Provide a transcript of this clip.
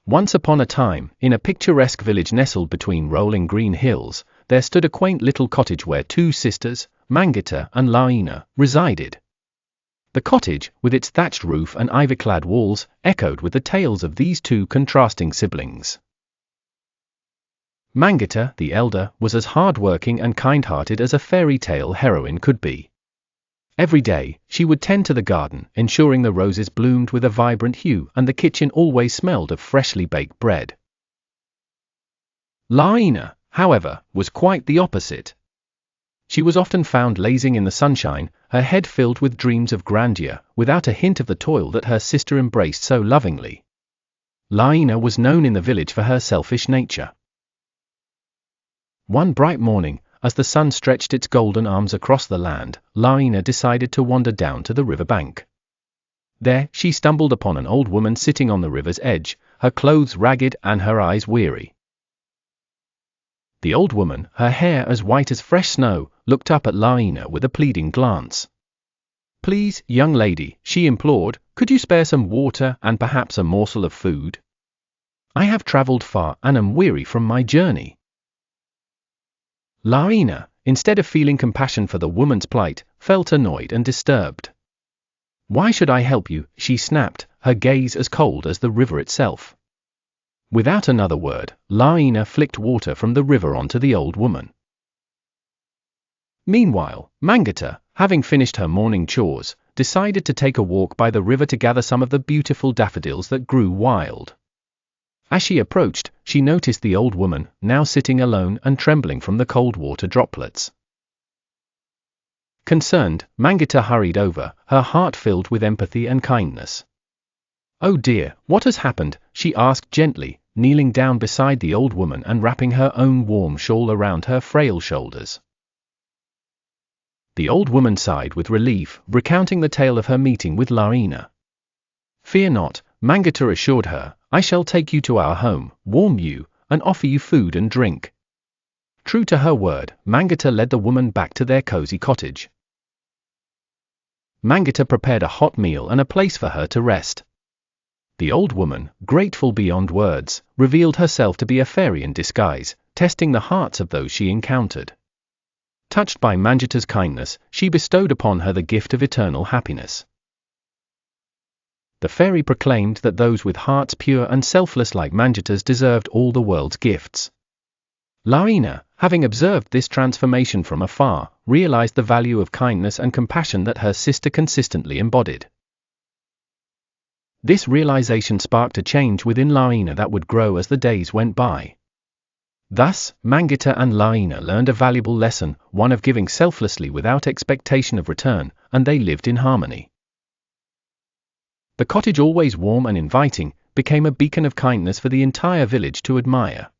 Once upon a time, in a picturesque village nestled between rolling green hills, there stood a quaint little cottage where two sisters, Mangita and Larina, resided. The cottage, with its thatched roof and ivy-clad walls, echoed with the tales of these two contrasting siblings. Mangita, the elder, was as hardworking and kind-hearted as a fairy tale heroine could be. Every day, she would tend to the garden, ensuring the roses bloomed with a vibrant hue and the kitchen always smelled of freshly baked bread. Larina, however, was quite the opposite. She was often found lazing in the sunshine, her head filled with dreams of grandeur, without a hint of the toil that her sister embraced so lovingly. Larina was known in the village for her selfish nature. One bright morning, as the sun stretched its golden arms across the land, Larina decided to wander down to the riverbank. There, she stumbled upon an old woman sitting on the river's edge, her clothes ragged and her eyes weary. The old woman, her hair as white as fresh snow, looked up at Larina with a pleading glance. "Please, young lady," she implored, "could you spare some water and perhaps a morsel of food? I have traveled far and am weary from my journey." Larina, instead of feeling compassion for the woman's plight, felt annoyed and disturbed. "Why should I help you?" she snapped, her gaze as cold as the river itself. Without another word, Larina flicked water from the river onto the old woman. Meanwhile, Mangita, having finished her morning chores, decided to take a walk by the river to gather some of the beautiful daffodils that grew wild. As she approached, she noticed the old woman, now sitting alone and trembling from the cold water droplets. Concerned, Mangita hurried over, her heart filled with empathy and kindness. "Oh dear, what has happened?" she asked gently, kneeling down beside the old woman and wrapping her own warm shawl around her frail shoulders. The old woman sighed with relief, recounting the tale of her meeting with Larina. "Fear not," Mangita assured her, "I shall take you to our home, warm you, and offer you food and drink." True to her word, Mangita led the woman back to their cozy cottage. Mangita prepared a hot meal and a place for her to rest. The old woman, grateful beyond words, revealed herself to be a fairy in disguise, testing the hearts of those she encountered. Touched by Mangita's kindness, she bestowed upon her the gift of eternal happiness. The fairy proclaimed that those with hearts pure and selfless like Mangita's deserved all the world's gifts. Larina, having observed this transformation from afar, realized the value of kindness and compassion that her sister consistently embodied. This realization sparked a change within Larina that would grow as the days went by. Thus, Mangita and Larina learned a valuable lesson, one of giving selflessly without expectation of return, and they lived in harmony. The cottage, always warm and inviting, became a beacon of kindness for the entire village to admire.